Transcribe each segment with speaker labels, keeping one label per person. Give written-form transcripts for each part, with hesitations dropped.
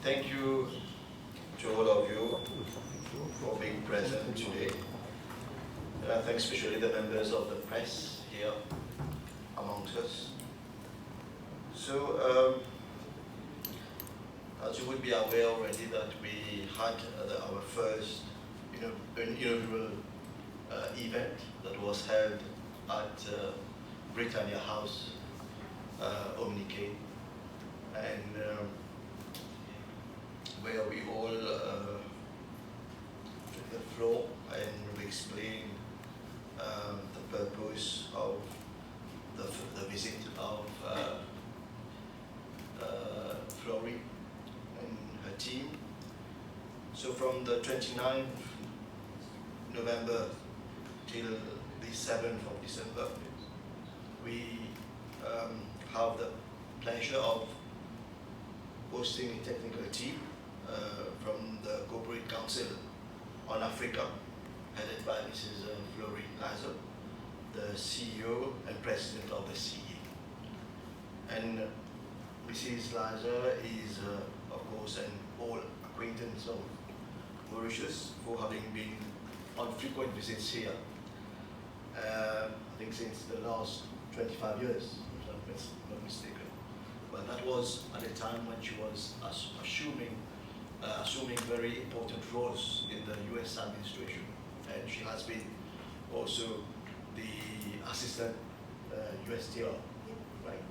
Speaker 1: Thank you to all of you for being present today. And I thank especially the members of the press here amongst us. So, as you would be aware already that we had our first inaugural event that was held at Britannia House, Omnicane, and where we all took the floor and we explained the purpose of the visit of Flory and her team. So from the 29th November till the 7th of December, we have the pleasure of hosting a technical team from the Corporate Council on Africa, headed by Mrs. Flory Lazo, the CEO and President of the CCA. And Mrs. Lazo is, of course, an old acquaintance of Mauritius for having been on frequent visits here. I think since the last 25 years, if I'm not mistaken. But that was at a time when she was assuming very important roles in the US administration. And she has been also the assistant USTR, right?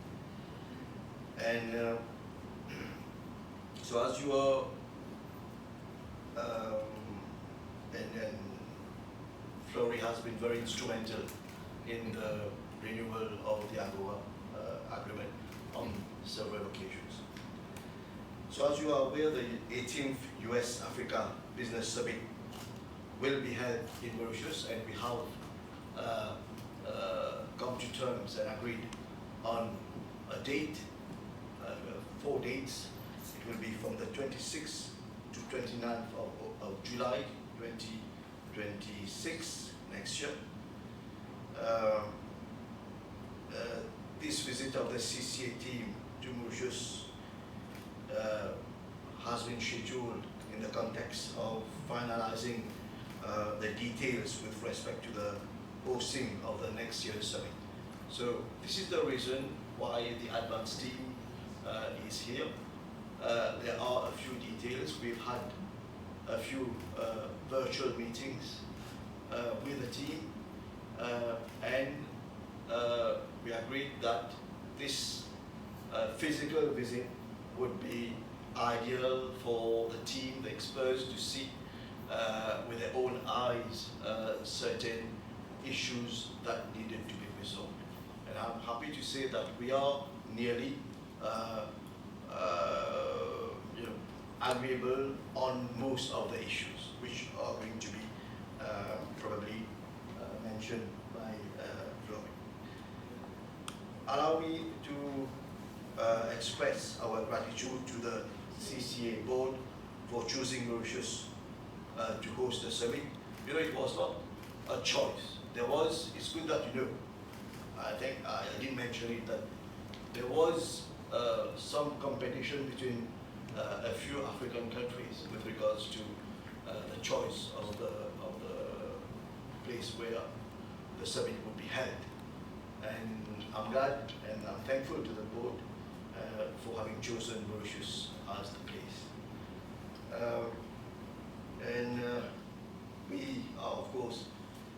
Speaker 1: And so as you are, and Flory has been very instrumental in the renewal of the AGOA agreement on several occasions. So as you are aware, the 18th US-Africa Business Summit will be held in Mauritius, and we have come to terms and agreed on a date, 4 dates. It will be from the 26th to 29th of July 2026, next year. This visit of the CCA team to Mauritius has been scheduled in the context of finalizing the details with respect to the hosting of the next year's summit. So this is the reason why the advance team is here. There are a few details. We've had a few virtual meetings with the team, and we agreed that this physical visit would be ideal for the team, the experts, to see with their own eyes certain issues that needed to be resolved. And I'm happy to say that we are nearly agreeable on most of the issues, which are going to be probably mentioned by Flory. Allow me to express our gratitude to the CCA board for choosing Mauritius to host the summit. You know, it was not a choice. It's good that you know, I think I didn't mention it, that there was some competition between a few African countries with regards to the choice of the place where the summit would be held. And I'm glad and I'm thankful to the board for having chosen Mauritius as the place. We are, of course,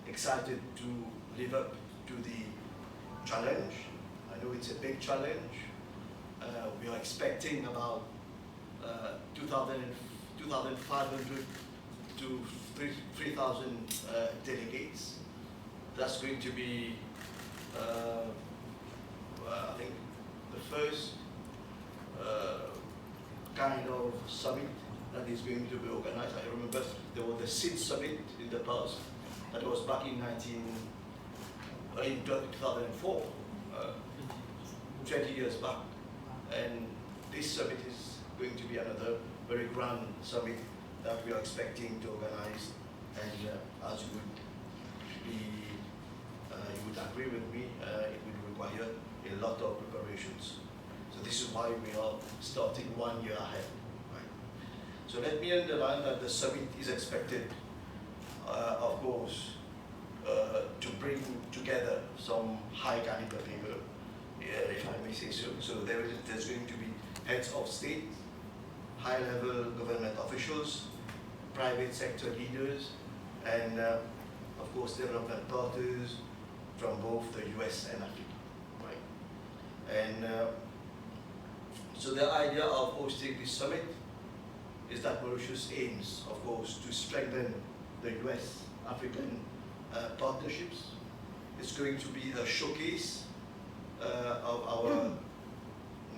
Speaker 1: excited to live up to the challenge. I know it's a big challenge. We are expecting about 2,500 to 3,000 delegates. That's going to be, I think, the first kind of summit that is going to be organized. I remember there was the SID summit in the past, that was back in 2004, 20 years back. And this summit is going to be another very grand summit that we are expecting to organize. And as you would agree with me, it would require a lot of preparations. So this is why we are starting 1 year ahead. Right? So let me underline that the summit is expected, of course, to bring together some high caliber people, if I may say so. So there's going to be heads of state, high level government officials, private sector leaders, and of course development partners from both the US and Africa, right? And so the idea of hosting this summit is that Mauritius aims, of course, to strengthen the US-African partnerships. It's going to be a showcase of our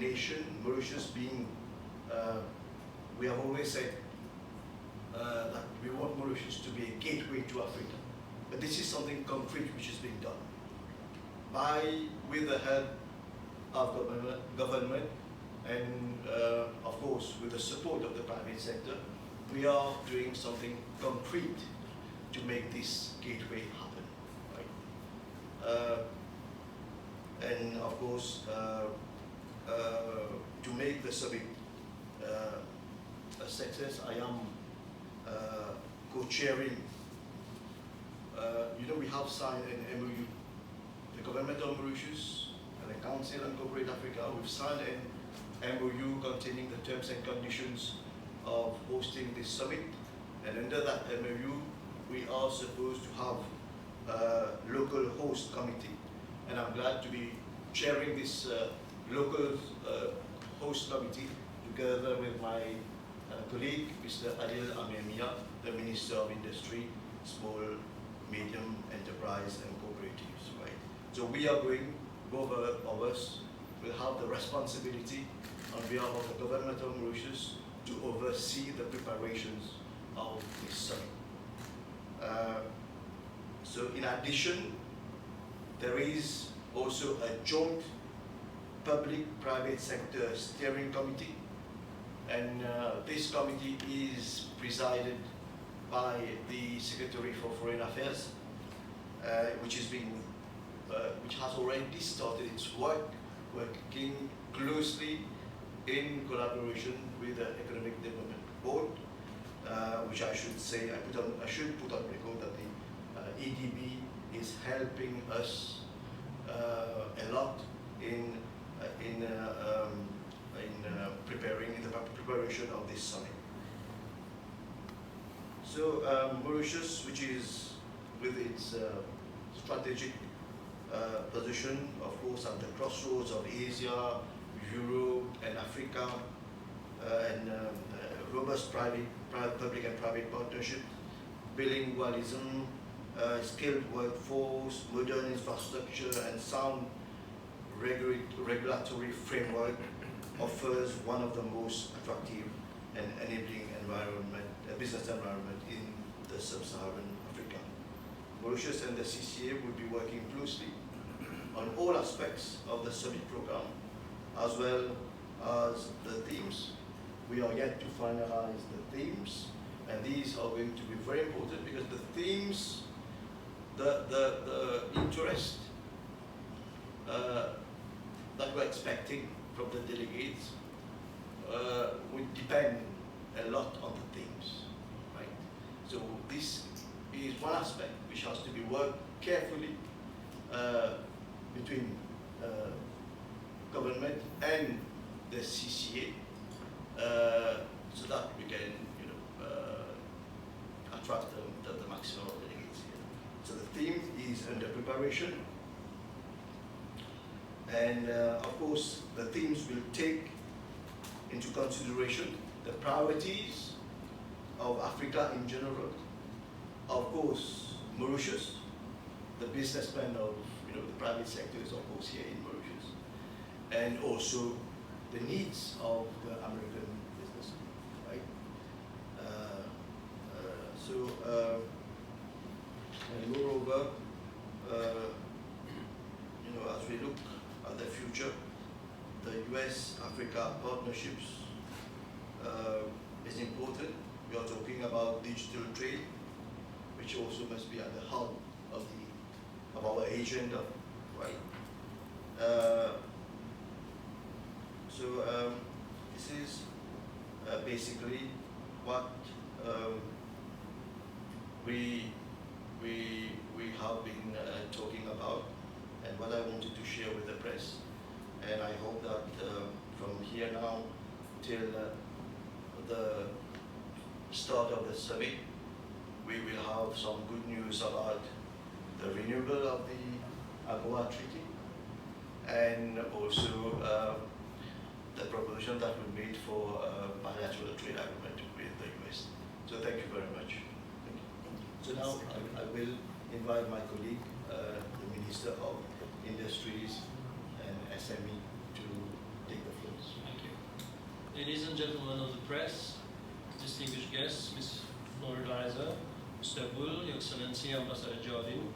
Speaker 1: nation, Mauritius being, we have always said that we want Mauritius to be a gateway to Africa. But this is something concrete which is being done with the help of government and of course with the support of the private sector. We are doing something concrete to make this gateway happen, right? And of course, to make the summit a success, I am co-chairing. We have signed an MOU, the government of Mauritius and the Council on Corporate Africa. We've signed an MOU containing the terms and conditions of hosting this summit. And under that MOU, we are supposed to have a local host committee. And I'm glad to be chairing this local host committee together with my colleague, Mr. Adil Amemia, the Minister of Industry, Small, Medium Enterprise and Cooperatives, right? So we are going, both of us will have the responsibility on behalf of the government of Mauritius to oversee the preparations of this summit. So in addition, there is also a joint public-private sector steering committee, and this committee is presided by the Secretary for Foreign Affairs, which has already started its work, working closely in collaboration with the Economic Development Board, which I should say, I should put on record that the EDB is helping us a lot in the preparation of this summit. So Mauritius, which is with its strategic position, of course, at the crossroads of Asia, Europe, and Africa, and robust public and private partnership, bilingualism, skilled workforce, modern infrastructure, and sound regulatory framework offers one of the most attractive and enabling business environment in the sub-Saharan Africa. Mauritius and the CCA will be working closely on all aspects of the summit program, as well as the themes. We are yet to finalize the themes, and these are going to be very important because the themes, the interest that we're expecting from the delegates would depend a lot on the themes, right? So this is one aspect which has to be worked carefully between government and the CCA, so that we can, attract the maximum of delegates here. So the theme is under preparation, and of course the themes will take into consideration the priorities of Africa in general, of course Mauritius, the businessmen of the private sector is of course here in Mauritius, and also the needs of the American businessmen, right? And moreover, as we look at the future, the US-Africa partnerships is important. We are talking about digital trade, which also must be at the heart of our agenda, right? This is basically what we have been talking about and what I wanted to share with the press. And I hope that from here now till the start of the summit, we will have some good news about the renewal of the AGOA Treaty, and also the proposition that we made for a bilateral trade agreement with the US. So thank you very much. Thank you. So now I will invite my colleague, the Minister of Industries and SME, to take the floor.
Speaker 2: Thank you. Ladies and gentlemen of the press, distinguished guests, Ms. Floridizer, Mr. Bull, Your Excellency Ambassador Jardine,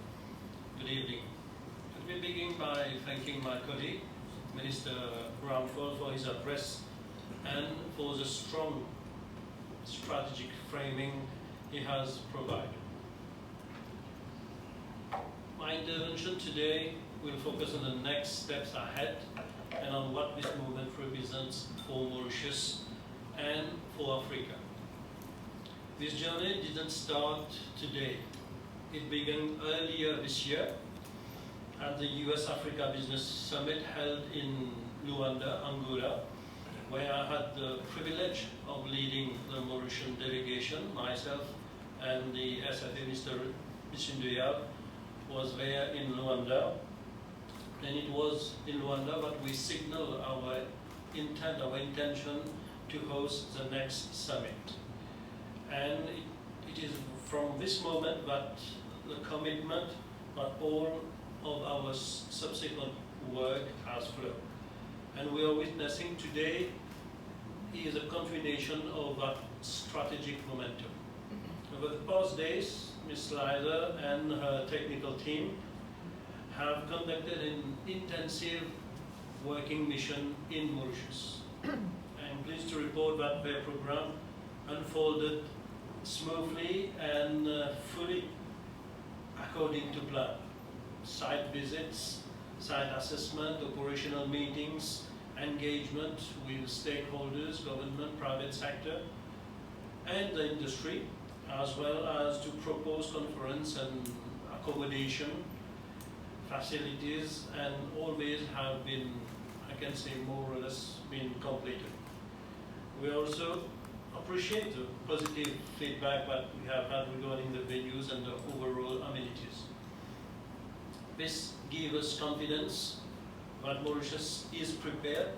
Speaker 2: good evening. Let me begin by thanking my colleague, Minister Ramphal, for his address and for the strong strategic framing he has provided. My intervention today will focus on the next steps ahead and on what this movement represents for Mauritius and for Africa. This journey didn't start today. It began earlier this year at the US-Africa Business Summit held in Luanda, Angola, where I had the privilege of leading the Mauritian delegation. Myself and the SFA Minister Bishindoyab was there in Luanda. And it was in Luanda that we signaled our intent, our intention to host the next summit. And it is from this moment that the commitment, but all of our subsequent work has flowed. And we are witnessing today is a continuation of that strategic momentum. Over the past days, Ms. Liza and her technical team have conducted an intensive working mission in Mauritius. I'm pleased to report that their program unfolded smoothly and fully according to plan. Site visits, site assessment, operational meetings, engagement with stakeholders, government, private sector, and the industry, as well as to propose conference and accommodation facilities, and all these have been, I can say, more or less been completed. We also appreciate the positive feedback that we have had regarding the venues and the overall amenities. This gives us confidence that Mauritius is prepared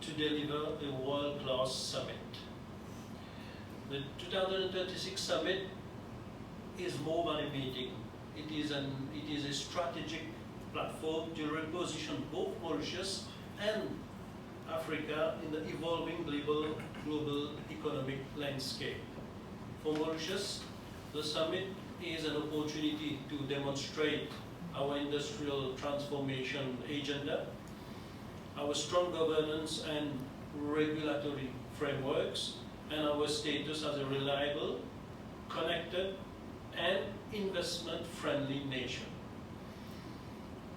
Speaker 2: to deliver a world-class summit. The 2026 summit is more than a meeting. It is a strategic platform to reposition both Mauritius and Africa in the evolving global economic landscape. For Mauritius, the summit is an opportunity to demonstrate our industrial transformation agenda, our strong governance and regulatory frameworks, and our status as a reliable, connected, and investment-friendly nation.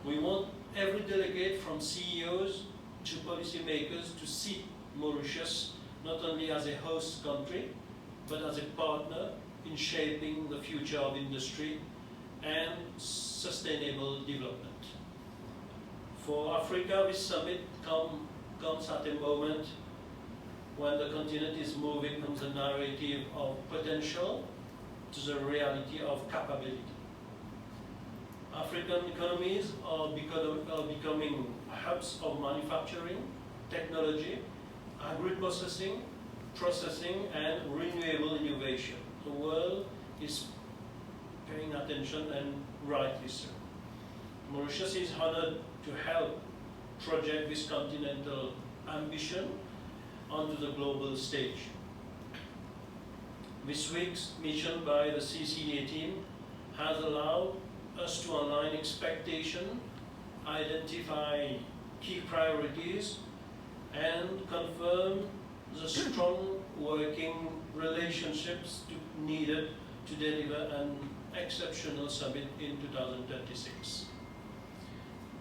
Speaker 2: We want every delegate from CEOs to policymakers to see Mauritius not only as a host country, but as a partner in shaping the future of industry and sustainable development. For Africa, this summit comes at a moment when the continent is moving from the narrative of potential to the reality of capability. African economies are becoming hubs of manufacturing, technology, agri-processing, processing, and renewable innovation. The world is paying attention, and rightly so. Mauritius is honored to help project this continental ambition onto the global stage. This week's mission by the CCA team has allowed us to align expectation, identify key priorities, and confirm the strong working relationships needed to deliver an exceptional summit in 2036.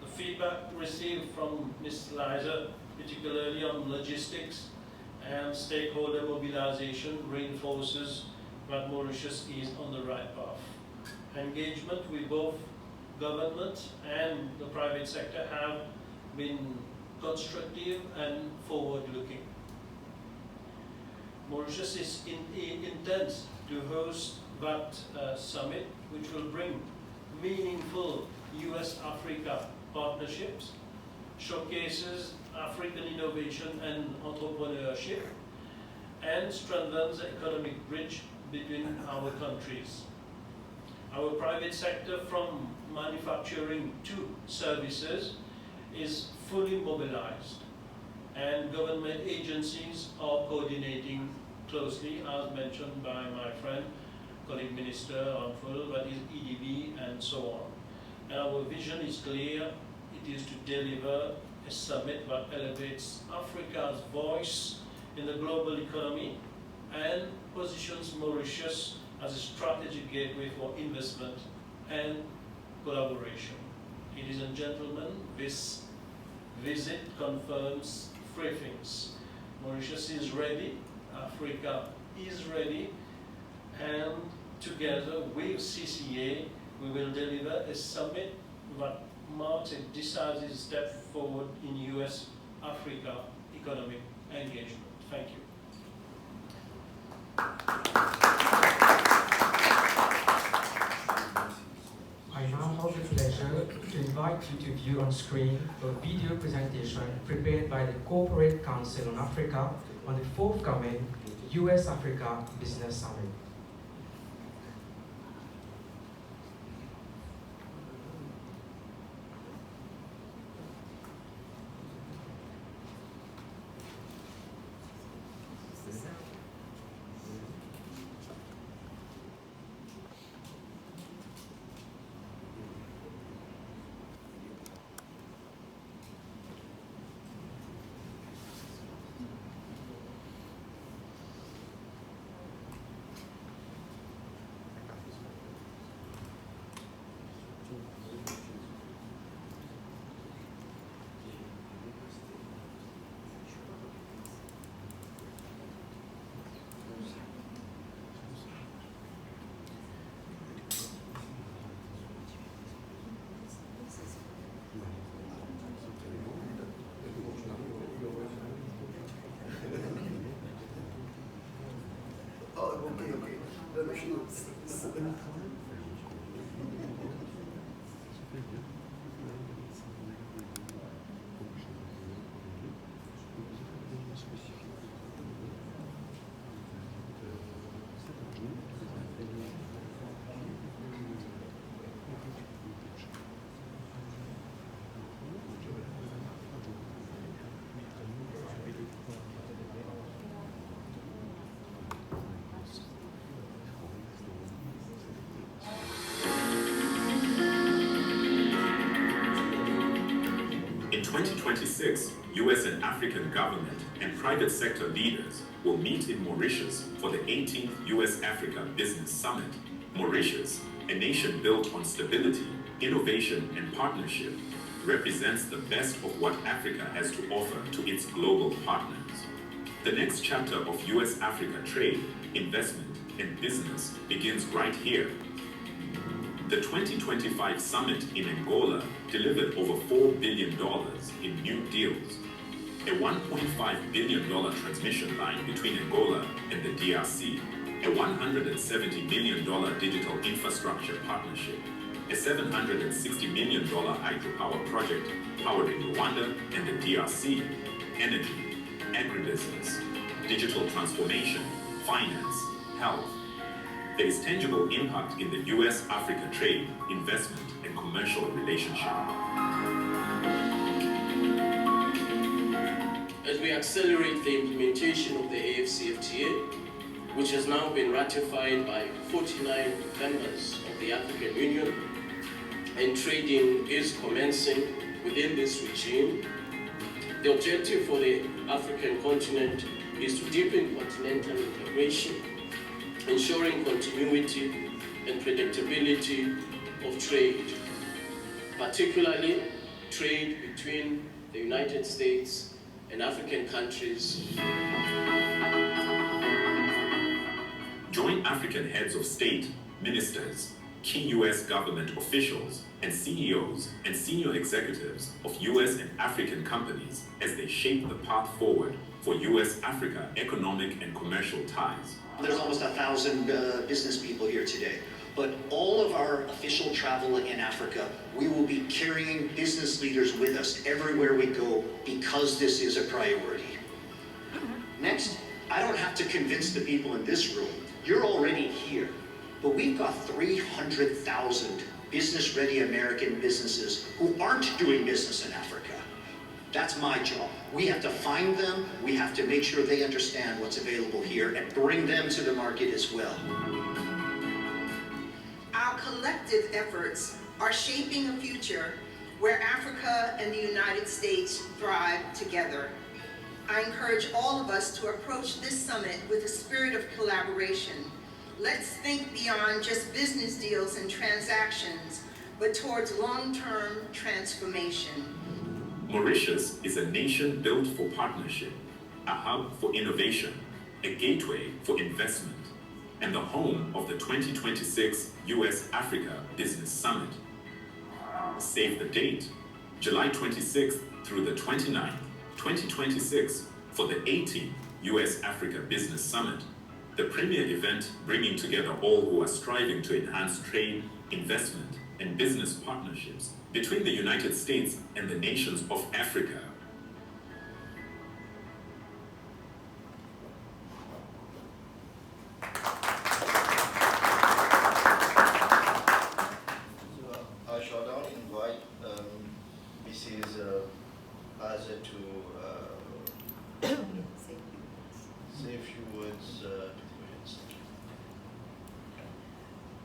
Speaker 2: The feedback received from Ms. Liza, particularly on logistics and stakeholder mobilization reinforces that Mauritius is on the right path. Engagement with both government and the private sector have been constructive and forward-looking. Mauritius is intends to host that summit, which will bring meaningful US-Africa partnerships, showcases African innovation and entrepreneurship, and strengthens the economic bridge between our countries. Our private sector, from manufacturing to services, is fully mobilized, and government agencies are coordinating closely, as mentioned by my friend, colleague Minister Anful, that is EDB and so on. And our vision is clear. It is to deliver a summit that elevates Africa's voice in the global economy and positions Mauritius as a strategic gateway for investment and collaboration. Ladies and gentlemen, this visit confirms three things. Mauritius is ready, Africa is ready, and together with CCA, we will deliver a summit that marks a decisive step forward in US-Africa economic engagement. Thank you.
Speaker 3: I now have the pleasure to invite you to view on screen a video presentation prepared by the Corporate Council on Africa on the forthcoming US-Africa Business Summit.
Speaker 4: In 2026, US and African government and private sector leaders will meet in Mauritius for the 18th US-Africa Business Summit. Mauritius, a nation built on stability, innovation, and partnership, represents the best of what Africa has to offer to its global partners. The next chapter of US-Africa trade, investment, and business begins right here. The 2025 summit in Angola delivered over $4 billion in new deals, a $1.5 billion transmission line between Angola and the DRC, a $170 million digital infrastructure partnership, a $760 million hydropower project powering Rwanda and the DRC, energy, agribusiness, digital transformation, finance, health. There is tangible impact in the US-Africa trade, investment, and commercial relationship.
Speaker 5: As we accelerate the implementation of the AfCFTA, which has now been ratified by 49 members of the African Union, and trading is commencing within this regime, the objective for the African continent is to deepen continental integration, ensuring continuity and predictability of trade, particularly trade between the United States and African countries.
Speaker 4: Join African heads of state, ministers, key U.S. government officials, and CEOs and senior executives of U.S. and African companies as they shape the path forward for U.S.-Africa economic and commercial ties.
Speaker 6: There's almost 1,000 business people here today, but all of our official travel in Africa, we will be carrying business leaders with us everywhere we go because this is a priority. Next, I don't have to convince the people in this room. You're already here, but we've got 300,000 business-ready American businesses who aren't doing business in Africa. That's my job. We have to find them, we have to make sure they understand what's available here and bring them to the market as well.
Speaker 7: Our collective efforts are shaping a future where Africa and the United States thrive together. I encourage all of us to approach this summit with a spirit of collaboration. Let's think beyond just business deals and transactions, but towards long-term transformation.
Speaker 4: Mauritius is a nation built for partnership, a hub for innovation, a gateway for investment, and the home of the 2026 US-Africa Business Summit. Save the date, July 26th through the 29th, 2026, for the 18th US-Africa Business Summit, the premier event bringing together all who are striving to enhance trade, investment, and business partnerships between the United States and the nations of Africa.
Speaker 1: I shall now invite Mrs. Azza to say a few words to the audience.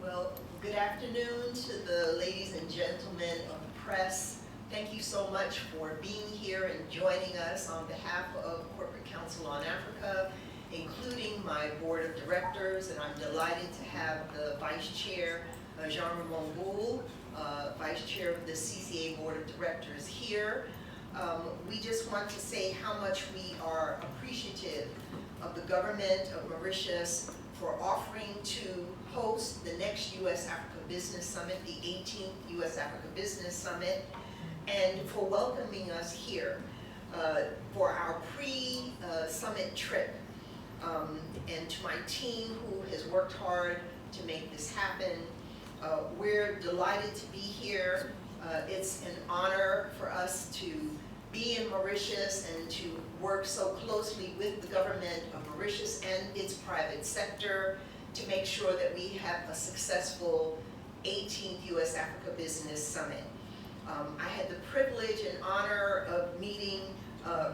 Speaker 8: Well, good afternoon to the ladies and gentlemen of the press. Thank you so much for being here and joining us on behalf of Corporate Council on Africa, including my board of directors, and I'm delighted to have the Vice Chair, Jean-Ramon Boule, Vice Chair of the CCA Board of Directors here. We just want to say how much we are appreciative of the government of Mauritius for offering to host the next U.S.-Africa Business Summit, the 18th U.S.-Africa Business Summit, and for welcoming us here for our pre-summit trip. And to my team who has worked hard to make this happen, we're delighted to be here. It's an honor for us to be in Mauritius and to work so closely with the government of Mauritius and its private sector to make sure that we have a successful 18th U.S.-Africa Business Summit. I had the privilege and honor of meeting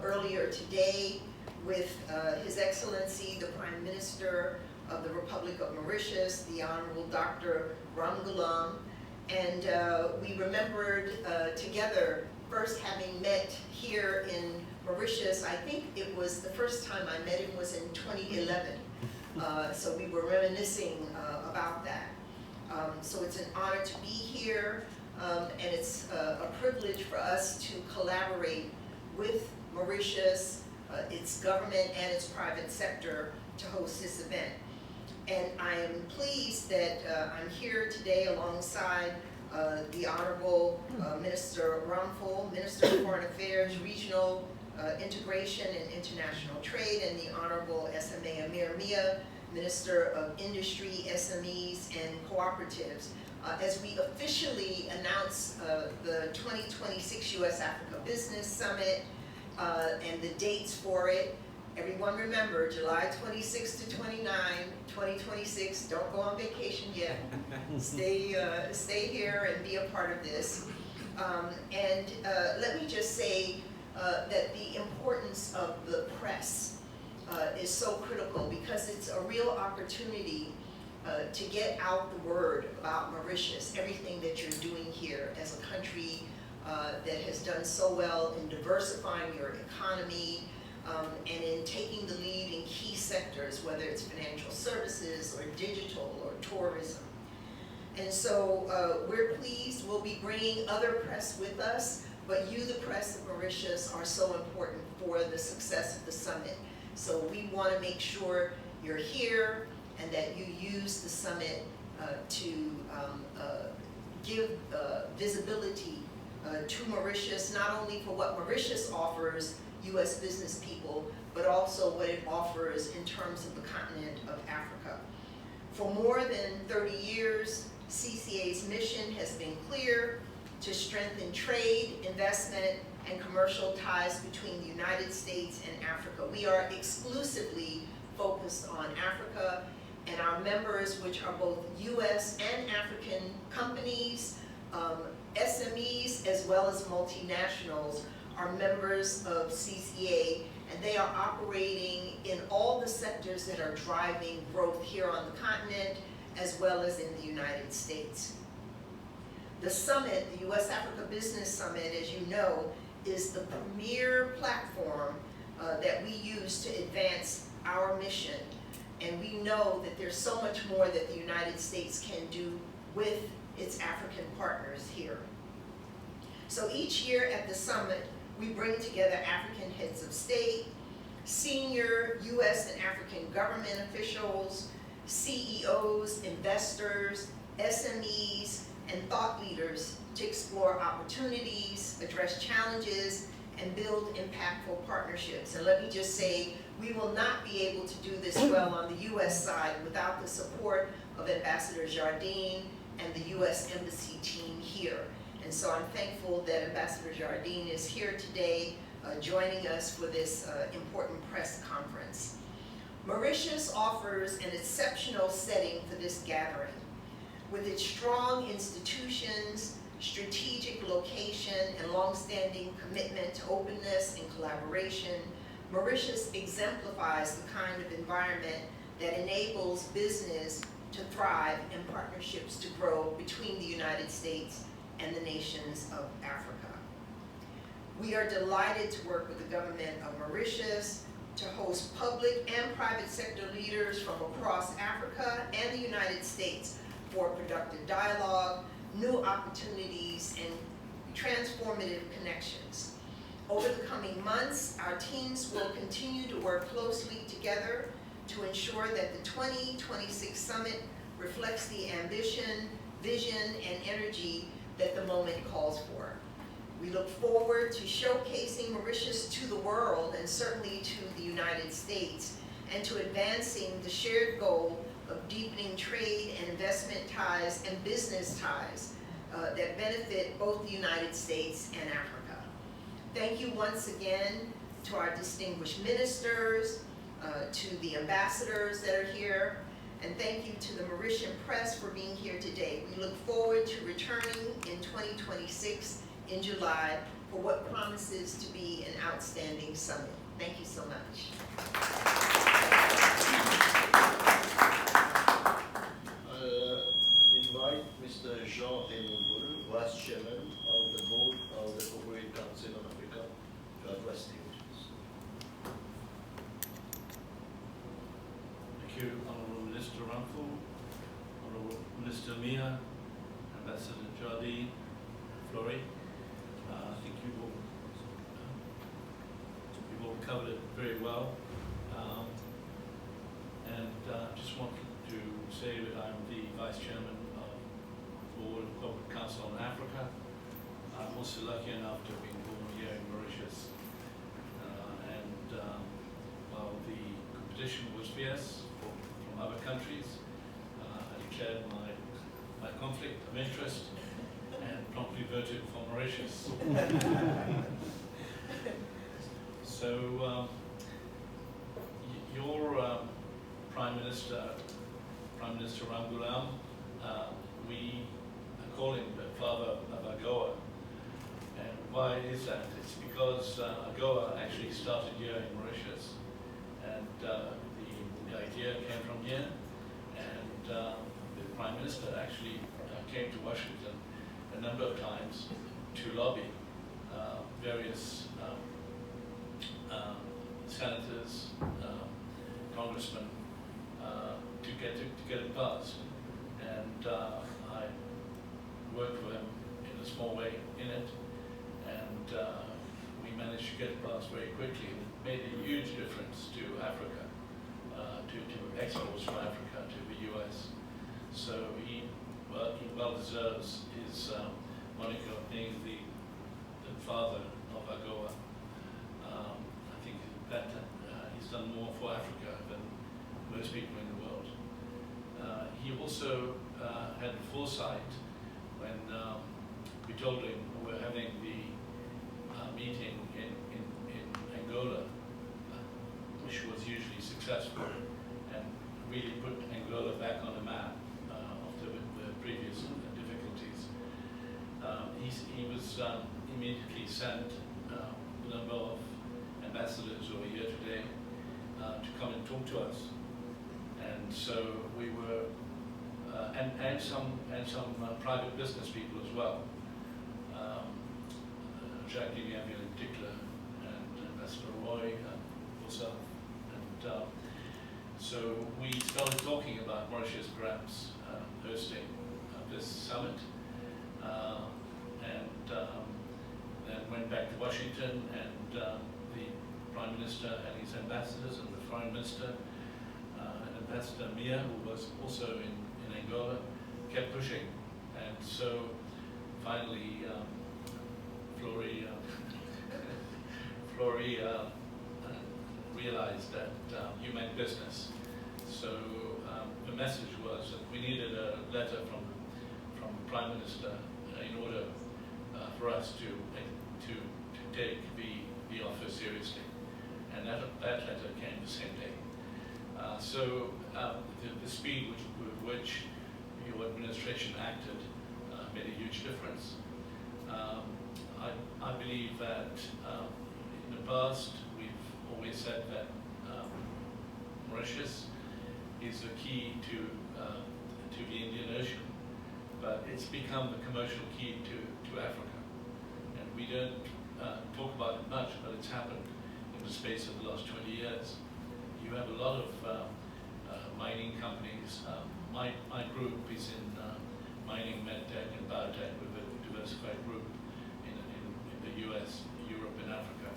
Speaker 8: earlier today with His Excellency, the Prime Minister of the Republic of Mauritius, the Honorable Dr. Ramgoolam, and we remembered together first having met here in Mauritius. I think it was the first time I met him was in 2011. So we were reminiscing about that. So it's an honor to be here, and it's a privilege for us to collaborate with Mauritius, its government and its private sector to host this event. And I am pleased that I'm here today alongside the Honorable Minister Ramphal, Minister of Foreign Affairs, Regional Integration and International Trade, and the Honorable SMA Amir Mia, Minister of Industry, SMEs, and Cooperatives. As we officially announce the 2026 U.S.-Africa Business Summit and the dates for it, everyone remember, July 26 to 29, 2026. Don't go on vacation yet. Stay here and be a part of this. Let me just say that the importance of the press is so critical because it's a real opportunity to get out the word about Mauritius, everything that you're doing here as a country that has done so well in diversifying your economy, and in taking the lead in key sectors, whether it's financial services or digital or tourism. And so we're pleased. We'll be bringing other press with us, but you, the press of Mauritius, are so important for for the success of the summit. So we want to make sure you're here and that you use the summit to give visibility to Mauritius, not only for what Mauritius offers U.S. business people, but also what it offers in terms of the continent of Africa. For more than 30 years, CCA's mission has been clear: to strengthen trade, investment, and commercial ties between the United States and Africa. We are exclusively focused on Africa, and our members, which are both U.S. and African companies, SMEs, as well as multinationals, are members of CCA, and they are operating in all the sectors that are driving growth here on the continent, as well as in the United States. The summit, the U.S.-Africa Business Summit, as you know, is the premier platform that we use to advance our mission. And we know that there's so much more that the United States can do with its African partners here. So each year at the summit, we bring together African heads of state, senior U.S. and African government officials, CEOs, investors, SMEs, and thought leaders to explore opportunities, address challenges, and build impactful partnerships. And let me just say, we will not be able to do this well on the U.S. side without the support of Ambassador Jardine and the U.S. Embassy team here. And so I'm thankful that Ambassador Jardine is here today joining us for this important press conference. Mauritius offers an exceptional setting for this gathering. With its strong institutions, strategic location, and long-standing commitment to openness and collaboration, Mauritius exemplifies the kind of environment that enables business to thrive and partnerships to grow between the United States and the nations of Africa. We are delighted to work with the government of Mauritius to host public and private sector leaders from across Africa and the United States for productive dialogue, new opportunities, and transformative connections. Over the coming months, our teams will continue to work closely together to ensure that the 2026 summit reflects the ambition, vision, and energy that the moment calls for. We look forward to showcasing Mauritius to the world, and certainly to the United States, and to advancing the shared goal of deepening trade and investment ties and business ties that benefit both the United States and Africa. Thank you once again to our distinguished ministers, to the ambassadors that are here, and thank you to the Mauritian press for being here today. We look forward to returning in 2026 in July for what promises to be an outstanding summit. Thank you so much.
Speaker 1: I'll invite Mr. Jean-Raymond Bull, Vice Chairman of the Board of the Corporate Council on Africa, to address the audience.
Speaker 2: Thank you, Honourable Minister Ramphal, Honourable Minister Mia, Ambassador Jardine, Flory. I think you've all covered it very well. Just wanted to say that I'm the Vice Chairman of the Board of Corporate Council on Africa. I'm also lucky enough to have been born here in Mauritius. While the competition was fierce from other countries, I declared my conflict of interest and promptly voted for Mauritius. So, your Prime Minister Ramgoolam, we call him the father of AGOA. And why is that? It's because AGOA actually started here in Mauritius, and the idea came from here, and the Prime Minister actually came to Washington a number of times to lobby various senators, congressmen, to get it passed. And I worked for him in a small way in it, and we
Speaker 9: managed to get past very quickly. It made a huge difference to Africa, to exports from Africa to the US. So he well deserves his moniker of being the father of AGOA. I think that he's done more for Africa than most people in the world. He also had the foresight when we told him we're having the meeting in Angola, which was hugely successful and really put Angola back on the map after the previous difficulties. He was immediately sent a number of ambassadors who are here today to come and talk to us. And so we were, and some private business people as well. Jacques Guilherme in particular, and Ambassador Roy also. And so we started talking about Mauritius perhaps hosting this summit, and then went back to Washington, and the Prime Minister and his ambassadors and the Foreign Minister and Ambassador Mia, who was also in Angola, kept pushing. And so finally Flory realized that you meant business. So the message was that we needed a letter from the Prime Minister in order for us to take the offer seriously. And that letter came the same day. So the speed with which your administration acted made a huge difference. I believe that in the past we've always said that Mauritius is the key to the Indian Ocean, but it's become the commercial key to Africa. And we don't talk about it much, but it's happened in the space of the last 20 years. You have a lot of mining companies. My group is in mining, medtech, and biotech with a diversified group in the US, Europe, and Africa.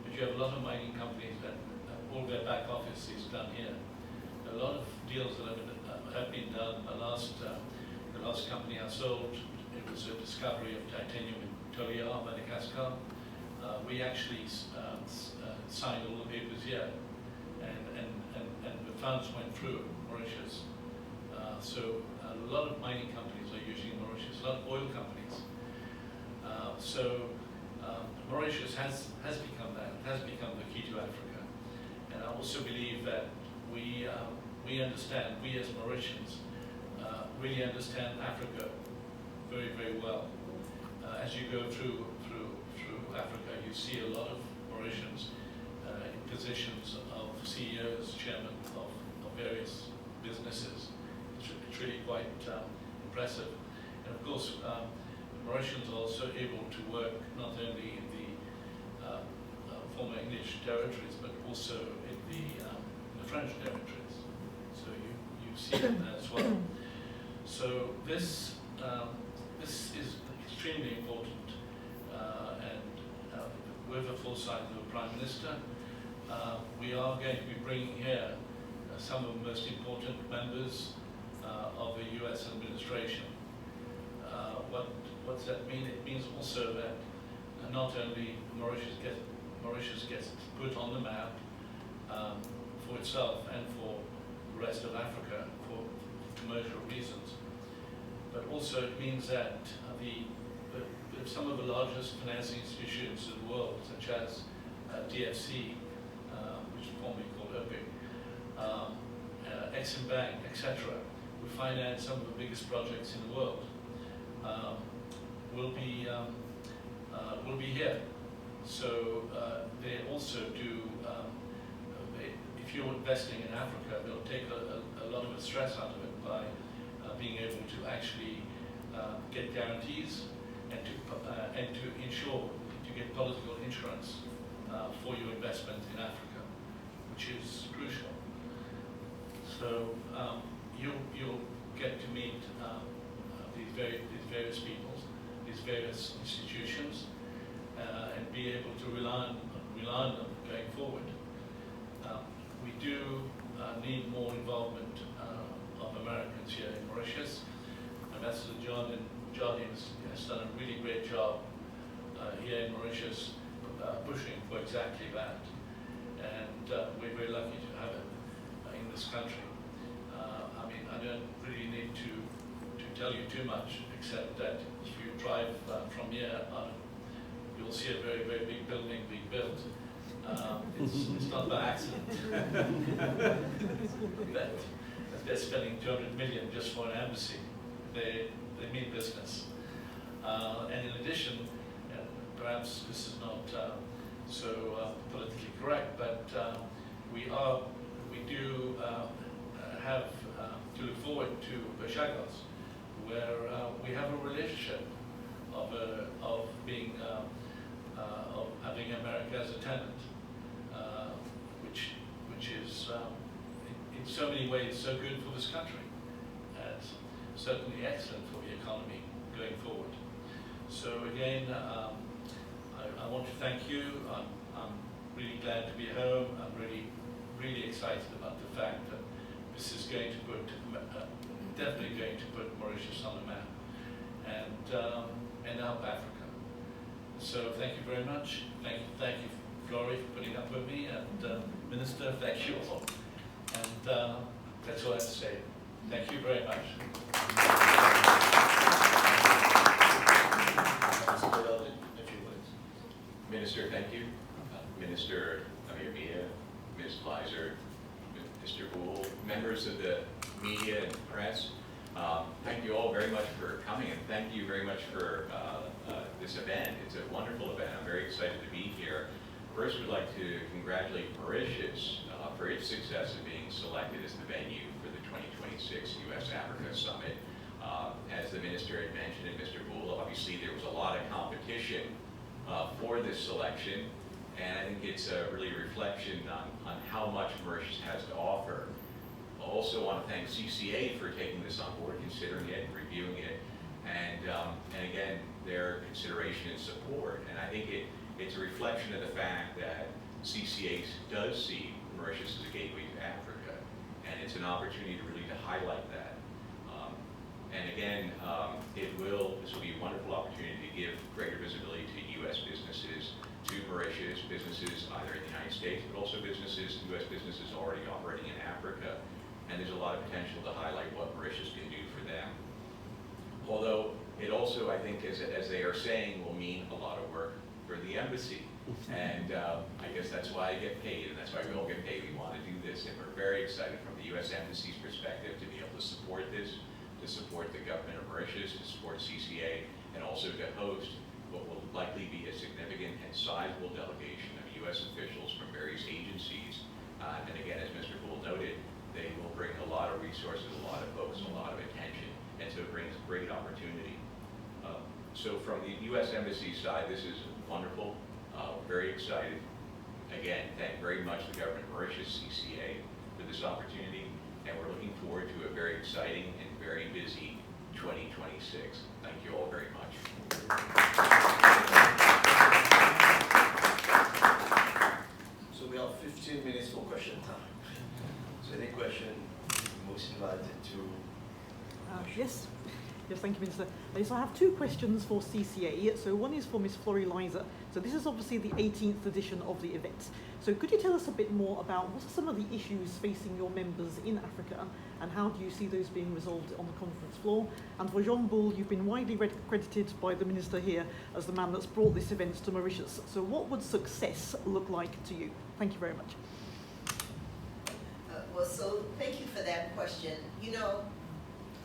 Speaker 9: But you have a lot of mining companies that all their back office is done here. A lot of deals that have been done. The last company I sold, it was a discovery of titanium in Toliar, Madagascar. We actually signed all the papers here, and the funds went through Mauritius. So a lot of mining companies are using Mauritius, a lot of oil companies. So Mauritius has become that, has become the key to Africa. And I also believe that we understand, we as Mauritians, really understand Africa very, very well. As you go through Africa, you see a lot of Mauritians in positions of CEOs, chairmen of various businesses. It's really quite impressive. And of course, Mauritians are also able to work not only in the former English territories, but also in the French territories. So you see them there as well. So this is extremely important, and with the foresight of the Prime Minister, we are going to be bringing here some of the most important members of the US administration. What's that mean? It means also that not only Mauritius gets put on the map for itself and for the rest of Africa for commercial reasons, but also it means that some of the largest financing institutions in the world, such as DFC, which is formerly called OPIC, Exim Bank, etc., who finance some of the biggest projects in the world, will be here. So they also do. If you're investing in Africa, they'll take a lot of the stress out of it by being able to actually get guarantees and to ensure to get political insurance for your investment in Africa, which is crucial. So you'll get to meet these various people, these various institutions. and be able to rely on them going forward. We do need more involvement of Americans here in Mauritius. Ambassador Johnny has done a really great job here in Mauritius pushing for exactly that. And we're very lucky to have him in this country. I mean, I don't really need to tell you too much, except that if you drive from here, you'll see a very, very big building being built. It's not by accident that they're spending 200 million just for an embassy. They mean business. And in addition, perhaps this is not so politically correct, but we do have to look forward to Chagos, where we have a relationship of being of having America as a tenant, which is in so many ways so good for this country, and certainly excellent for the economy going forward. So again, I want to thank you. I'm really glad to be home. I'm really excited about the fact that this is going to put, definitely going to put Mauritius on the map and help Africa. So thank you very much. Thank you, Flory, for putting up with me, and Minister, thank you all. And that's all I have to say. Thank you very much.
Speaker 10: Minister, thank you. Minister Amir, Ms. Leiser, Mr. Gould, members of the media and press, thank you all very much for coming, and thank you very much for this event. It's a wonderful event. I'm very excited to be here. First, we'd like to congratulate Mauritius for its success in being selected as the venue for the 2026 U.S.-Africa Summit. As the Minister had mentioned, and Mr. Gould, obviously there was a lot of competition for this selection, and I think it's really a reflection on how much Mauritius has to offer. I also want to thank CCA for taking this on board, considering it, reviewing it, and again, their consideration and support. And I think it's a reflection of the fact that CCA does see Mauritius as a gateway to Africa, and it's an opportunity to really highlight that. And again, this will be a wonderful opportunity to give greater visibility to U.S. businesses, to Mauritius businesses either in the United States, but also businesses, U.S. businesses already operating in Africa. And there's a lot of potential to highlight what Mauritius can do for them. Although it also, I think, as they are saying, will mean a lot of work for the embassy. And I guess that's why I get paid, and that's why we all get paid. We want to do this, and we're very excited from the U.S. Embassy's perspective to be able to support this, to support the government of Mauritius, to support CCA, and also to host what will likely be a significant and sizable delegation of U.S. officials from various agencies. And again, as Mr. Gould noted, they will bring a lot of resources, a lot of focus, a lot of attention, and so it brings great opportunity. So from the U.S. Embassy side, this is wonderful, very excited. Again, thank very much the government of Mauritius, CCA, for this opportunity, and we're looking forward to a very exciting and very busy 2026. Thank you all very much.
Speaker 1: So we have 15 minutes for question time. So any question, most invited to...
Speaker 11: Yes. Yes, thank you, Minister. So I have two questions for CCA. So one is for Ms. Flory Leiser. So this is obviously the 18th edition of the event. So could you tell us a bit more about what are some of the issues facing your members in Africa, and how do you see those being resolved on the conference floor? And for Jean Bull, you've been widely credited by the Minister here as the man that's brought this event to Mauritius. So what would success look like to you? Thank you very much.
Speaker 8: So thank you for that question. You know,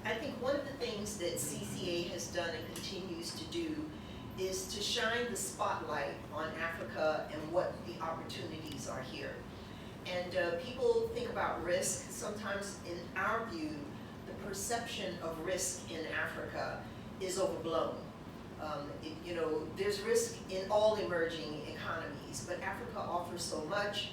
Speaker 8: I think one of the things that CCA has done and continues to do is to shine the spotlight on Africa and what the opportunities are here. And people think about risk. Sometimes, in our view, the perception of risk in Africa is overblown. You know, there's risk in all emerging economies, but Africa offers so much.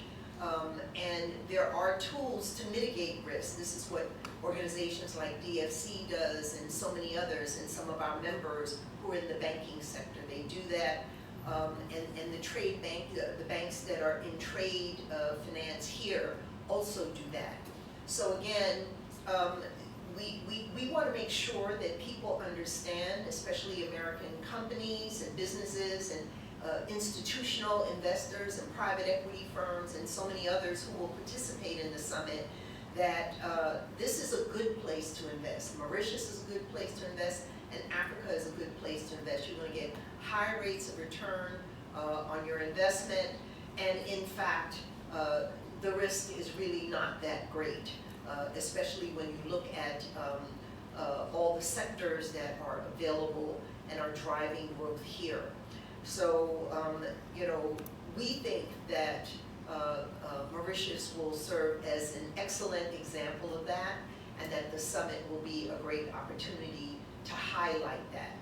Speaker 8: And there are tools to mitigate risk. This is what organizations like DFC does, and so many others, and some of our members who are in the banking sector. They do that. and the trade bank, the banks that are in trade finance here also do that. So again, we want to make sure that people understand, especially American companies and businesses and institutional investors and private equity firms and so many others who will participate in the summit, that this is a good place to invest. Mauritius is a good place to invest, and Africa is a good place to invest. You're going to get high rates of return on your investment, and in fact, the risk is really not that great, especially when you look at all the sectors that are available and are driving growth here. So, you know, we think that Mauritius will serve as an excellent example of that, and that the summit will be a great opportunity to highlight that.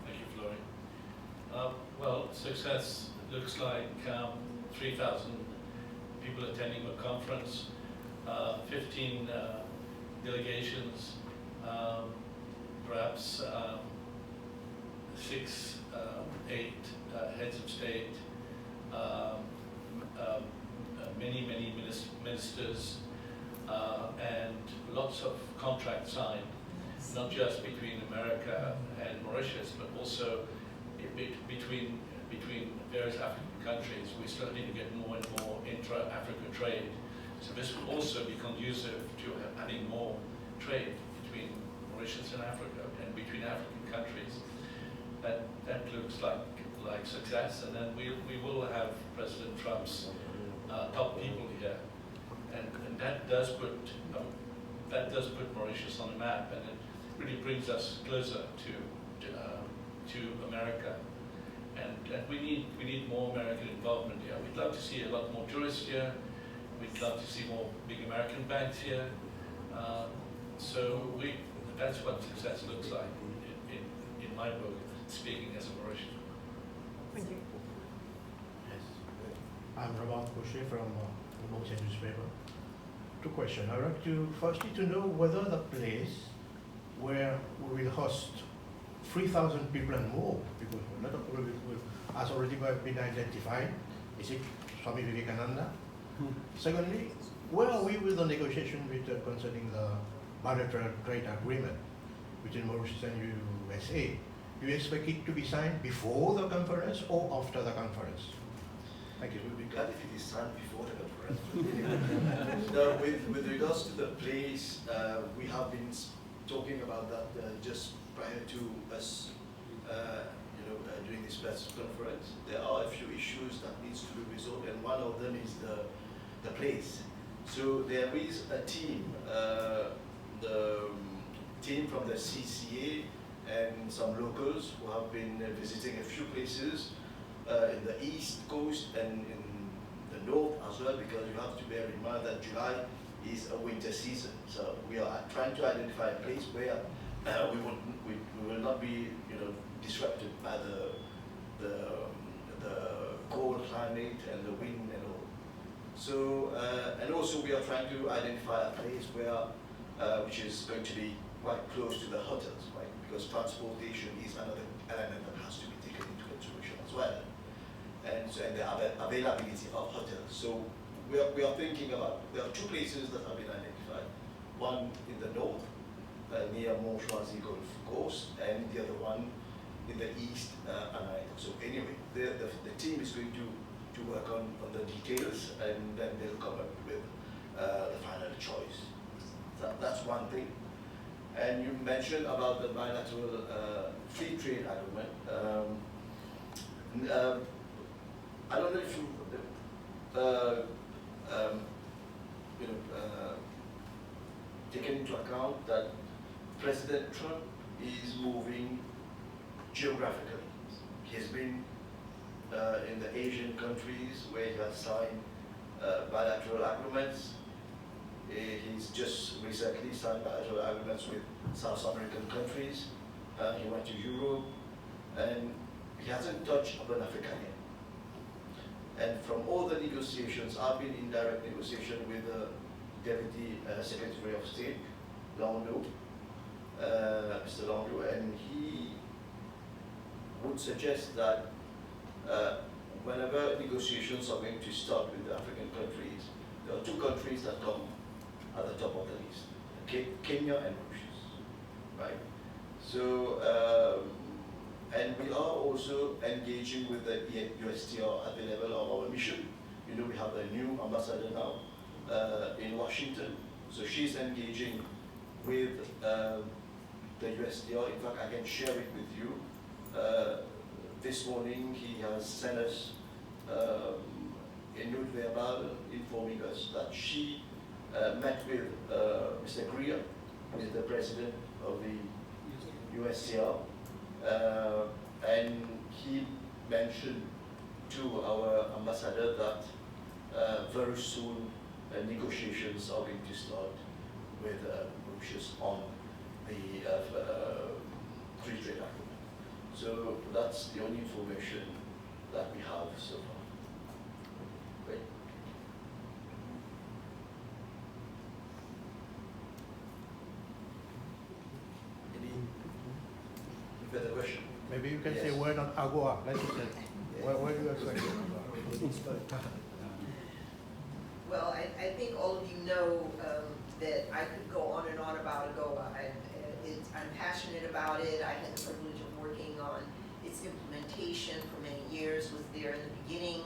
Speaker 9: Thank you, Flori. Well, success looks like 3,000 people attending the conference, 15 delegations, perhaps 6, 8 heads of state, many ministers, and lots of contracts signed, not just between America and Mauritius, but also between various African countries. We're starting to get more and more intra-Africa trade. So this will also be conducive to having more trade between Mauritius and Africa, and between African countries. That looks like success, and then we will have President Trump's top people here, and that does put Mauritius on the map, and it really brings us closer to America, and we need more American involvement here. We'd love to see a lot more tourists here. We'd love to see more big American banks here. So that's what success looks like in my book, speaking as a Mauritian.
Speaker 11: Thank you.
Speaker 12: Yes. I'm Rabat Koshe from the Mauritian newspaper. 2 questions. I'd like to firstly to know whether the place where we will host 3,000 people and more, because a lot of people has already been identified. Is it Swami Vivekananda? Secondly, where are we with the negotiation concerning the bilateral trade agreement between Mauritius and USA? Do you expect it to be signed before the conference or after the conference? Thank you.
Speaker 1: We'll be glad if it is signed before the conference. No, with regards to the place, we have been talking about that just prior to us doing this press conference. There are a few issues that needs to be resolved, and one of them is the place. So there is a team, the team from the CCA and some locals who have been visiting a few places in the east coast and in the north as well, because you have to bear in mind that July is a winter season. So we are trying to identify a place where we will not be disrupted by the cold climate and the wind and all. So and also we are trying to identify a place where which is going to be quite close to the hotels, right? Because transportation is another element that has to be taken into consideration as well, and the availability of hotels. So we are thinking about, there are 2 places that have been identified. One in the north, near Montchoisy Golf Coast, and the other one in the east, America. So anyway, the team is going to work on the details, and then they'll come up with the final choice. That's one thing. And you mentioned about the bilateral free trade agreement. I don't know if you taken into account that President Trump is moving geographically. He's been in the Asian countries where he has signed bilateral agreements. He's just recently signed bilateral agreements with South American countries. He went to Europe, and he hasn't touched upon Africa yet. And from all the negotiations, I've been in direct negotiation with the Deputy Secretary of State, Landau, Mr. Landau, and would suggest that whenever negotiations are going to start with the African countries, there are two countries that come at the top of the list, Kenya and Mauritius, right? So, and we are also engaging with the USTR at the level of our mission. You know, we have a new ambassador now in Washington, so she's engaging with the USTR. In fact, I can share it with you. This morning, he has sent us a note verbal informing us that she met with Mr. Greer, who is the president of the USTR, and he mentioned to our ambassador that very soon negotiations are going to start with Mauritius on the free trade agreement. So that's the only information that we have so far. Great. Any further question?
Speaker 12: Maybe you can
Speaker 1: Yes.
Speaker 12: say a word on AGOA. Let's say, where do you expect?
Speaker 8: Well, I think all of you know that I could go on and on about AGOA. I'm passionate about it. I had the privilege of working on its implementation for many years, was there in the beginning.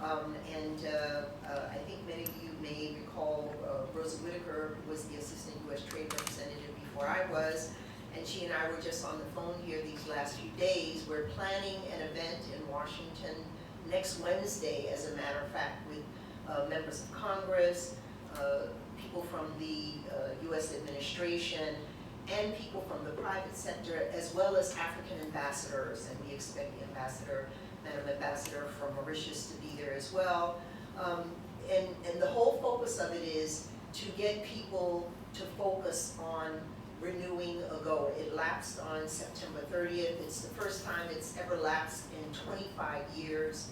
Speaker 8: I think many of you may recall Rosa Whitaker, who was the Assistant U.S. Trade Representative before I was, and she and I were just on the phone here these last few days. We're planning an event in Washington next Wednesday, as a matter of fact, with members of Congress, people from the U.S. administration, and people from the private sector, as well as African ambassadors, and we expect the ambassador, Madam Ambassador from Mauritius, to be there as well. And the whole focus of it is to get people to focus on renewing AGOA. It lapsed on September 30th. It's the first time it's ever lapsed in 25 years.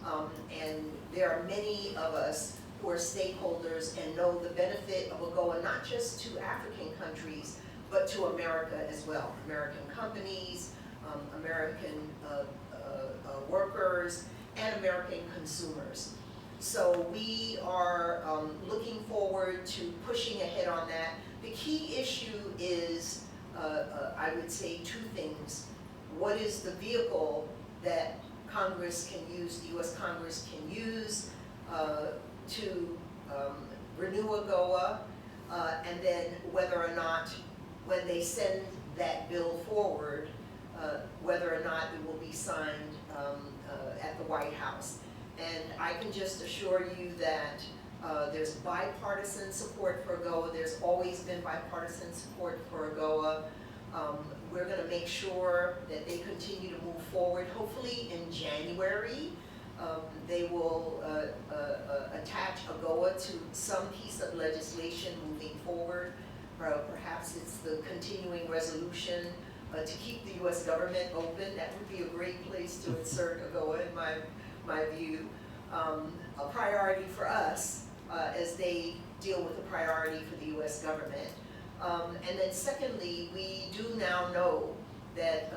Speaker 8: And there are many of us who are stakeholders and know the benefit of AGOA, not just to African countries, but to America as well. American companies, American workers, and American consumers. So we are looking forward to pushing ahead on that. The key issue is, I would say, two things. What is the vehicle that Congress can use, the U.S. Congress can use to renew AGOA, and then whether or not, when they send that bill forward, whether or not it will be signed at the White House. And I can just assure you that there's bipartisan support for AGOA. There's always been bipartisan support for AGOA. We're going to make sure that they continue to move forward. Hopefully in January, they will attach AGOA to some piece of legislation moving forward. Perhaps it's the continuing resolution to keep the U.S. government open. That would be a great place to insert AGOA, in my view. A priority for us as they deal with a priority for the U.S. government. And then secondly, we do now know that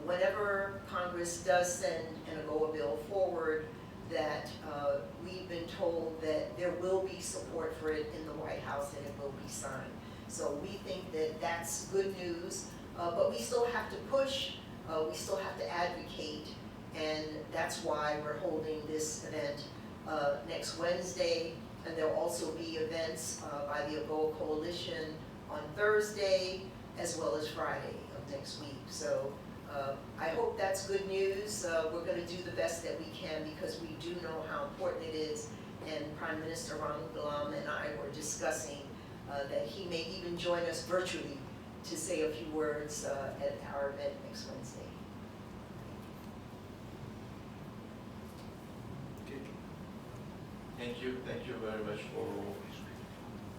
Speaker 8: whenever Congress does send an AGOA bill forward, that we've been told that there will be support for it in the White House and it will be signed. So we think that that's good news, but we still have to push, we still have to advocate, and that's why we're holding this event next Wednesday, and there'll also be events by the AGOA Coalition on Thursday, as well as Friday of next week. So I hope that's good news. We're going to do the best that we can because we do know how important it is, and Prime Minister Ronald Galam and I were discussing that he may even join us virtually to say a few words at our event next Wednesday.
Speaker 1: Okay. Thank you very much for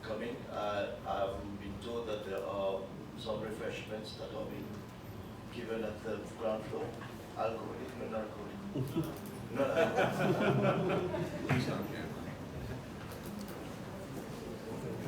Speaker 1: coming. I've been told that there are some refreshments that are being given at the ground floor. Alcoholic, non-alcoholic. Non-alcoholic.